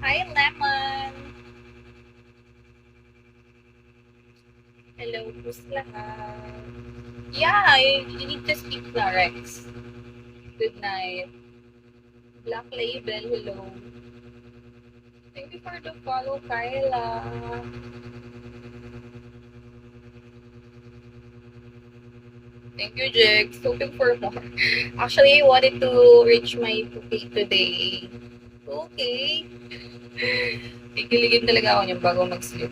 Hi, Lemon! Hello po sa lahat. Yeah, you need to speak na, Rex. Good night. Black Label, hello. Thank you for the follow, Kyla. Thank you, Jex. Hoping for more. Actually, I wanted to reach my 2K today. Okay. Kikiligin talaga ako niyan bago mag-sleep.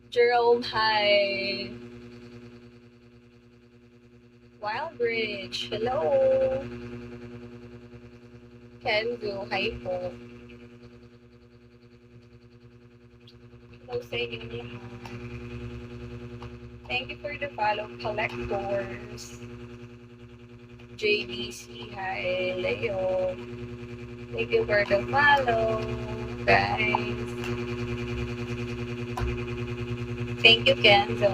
Jerome, hi. Wildbridge, hello. Kenzo, hi po. Hello sa inyong lahat. Thank you for the follow, collectors. JDC, hi, Leo. Thank you for the follow, guys. Thank you, Kenzo.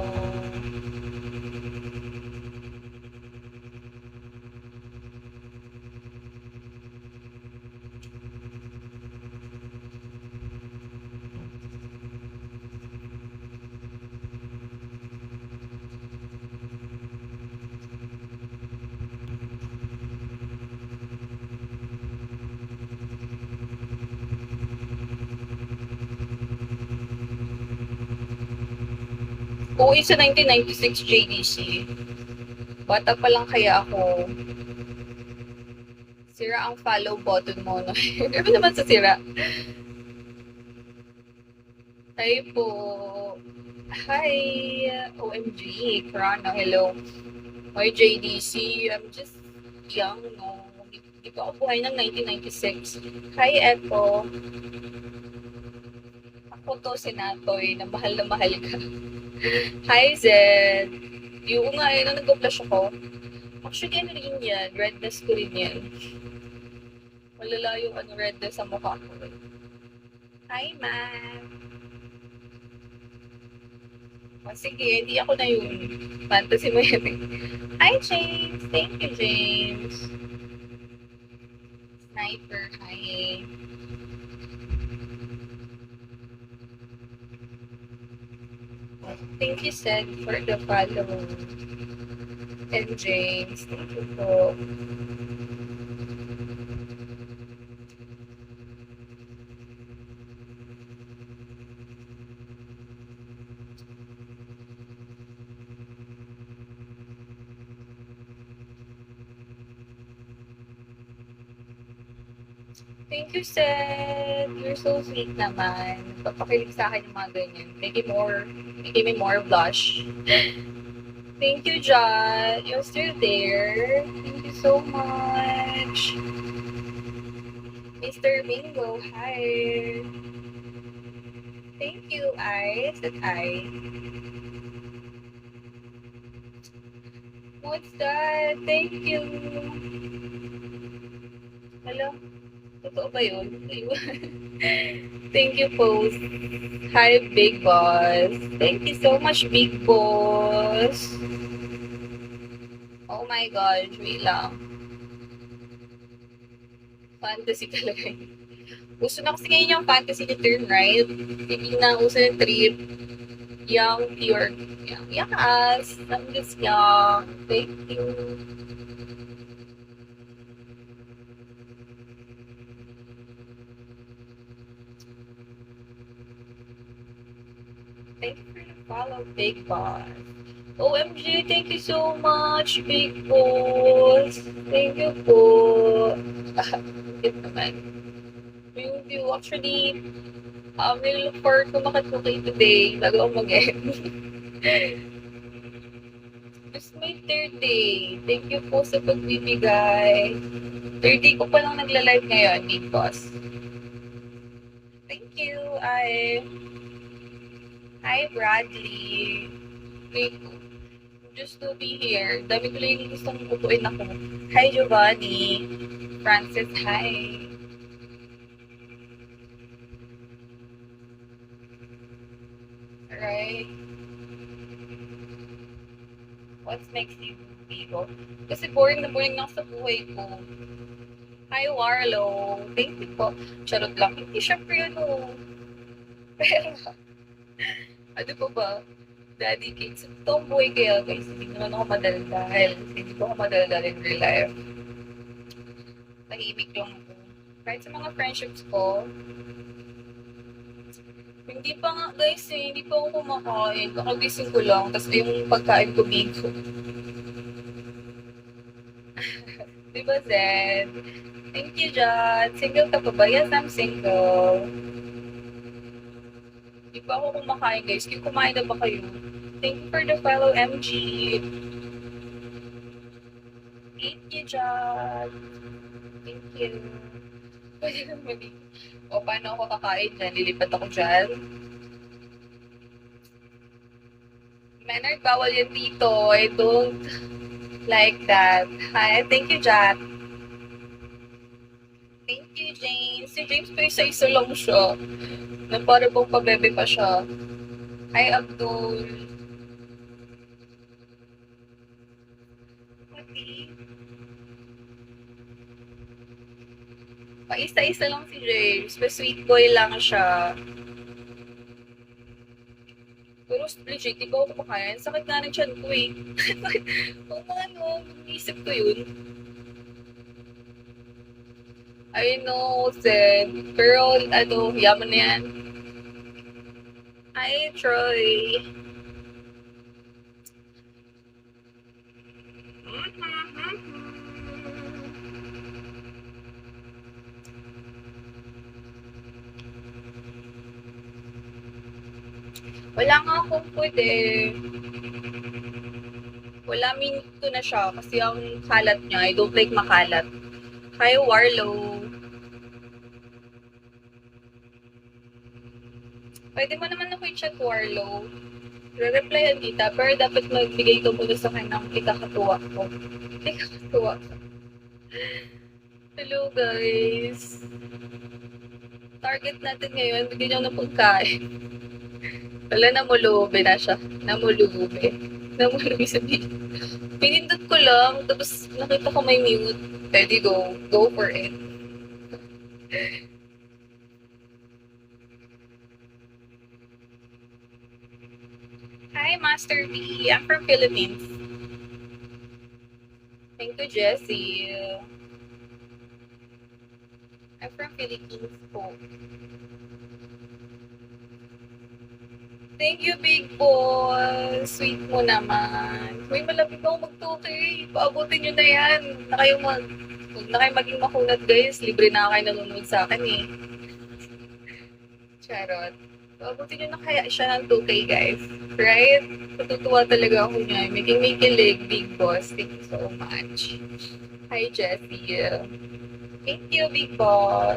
Uwi sa 1996 JDC. Bata pa lang kaya ako. Sira ang follow button mo, no? Ano naman sa sira? Hi po. Hi, OMG, Krana, hello. Hi, JDC. I'm just young, no? Hindi pa ako buhay ng 1996. Hi, Echo. Ako to, si Natoy, na mahal ka. Hi, Zed. Yung nga, nung nag-flash ako, actually, ano rin yan, redness ko rin yan. Malala yung redness sa mukha ko. Hi, Matt. O, sige, di ako na yun. Fantasy mo yan. Hi, James. Thank you, James. Sniper, hi. Thank you, Seth, for the follow. And James, thank you po. Thank you, Seth. You're so sweet naman. Papakilig sa akin yung mga ganyan. Make me more blush. Thank you, John. You're still there. Thank you so much. Mr. Bingo, hi. Thank you, Ice at I. What's that? Thank you. Hello? Totoo ba yun? Thank you, Post. Hi, Big Boss. Thank you so much, Big Boss. Oh my gosh, wait lang. Fantasy talaga yun. Uso na kasi ngayon yung fantasy ni Turn, right? Hindi na uso ng trip. Young, pure. Yes, I'm just young. Thank you. Thank you for the follow, Big Boss. OMG, thank you so much, Big Boss. Thank you po. Cute naman. Thank you. Actually, we look forward to makatulay today bago ako mag-end. It's my third day. Thank you po sa pagbibigay. Third day ko pa lang nagla-live ngayon, Big Boss. Thank you. Hi, Bradley. Thank you. Just to be here. Dami ko lang yung gustong upuin ako. Hi, Giovanni. Francis, hi. Alright. What makes you vivo? Kasi boring na sa buhay ko. Hi, Warlo. Thank you po. Charot lang. Hindi syempre yun, oh. Pero, ano po ba? Daddy Kate. So, tomboy kaya, guys. Hindi naman ako madaldal. Hindi po ako madaldal in real life. Tahimik lang ako. Kahit sa mga friendships ko, hindi pa nga, guys, hindi pa ako kumakain. Kakagising ko lang. Tapos yung pagkain ko, bigo. Diba, Zed? Thank you, John. Single ka pa ba? Yes, I'm single. Di pa ako kumakain, guys. Kumain na ba kayo? Thank you for the follow, MG. Thank you, John. Thank you. Pwede kang mali. O, paano ako kakain dyan? Lilipat ako dyan. Manner, bawal yan dito. I don't like that. Hi, thank you, Jack. Thank you, James. Si James pa isa-isa lang siya. Na para bang pabebe pa siya. Hi, Abdul. Pati. Pa-isa-isa lang si James. Pa sweet boy lang siya. Pero legit, di ba ako kumakain? Sakit nga ng tiyan ko eh. Kung ano, isip ko yun. I know, Zen. Pero, ano, yaman na yan. Hi, Troy. Wala nga akong pwede. Wala, minute na siya kasi ang kalat niya, I don't like makalat. Hi, Warlo. Pwede mo naman ako i-chat, Warlo. Re-replyan kita, pero dapat magbigay ka muna sa akin ng ikakatuwa ko. Ikakatuwa ko. Hello, guys. Target natin ngayon, bigyan niyo ng pagkain. Wala, namulubi na siya. Namulubi. Namulubi sabihin. Pinindot ko lang, tapos nakita ko may mute. Ready, go. Go for it. Hi, Master B. I'm from Philippines. Thank you, Jessie. I'm from Philippines po. Thank you, big boy. Sweet mo naman. May malapit ako mag-2K. Paabutin nyo na yan. Huwag na kayo maging makunat, guys. Libre na kayo nanonood sa akin eh. Charot. Paabutin nyo na kaya siya ng 2K, guys. Right? Patutuwa talaga ako niya. Making may kilig, big boss. Thank you so much. Hi, Jessie. Thank you, big boss.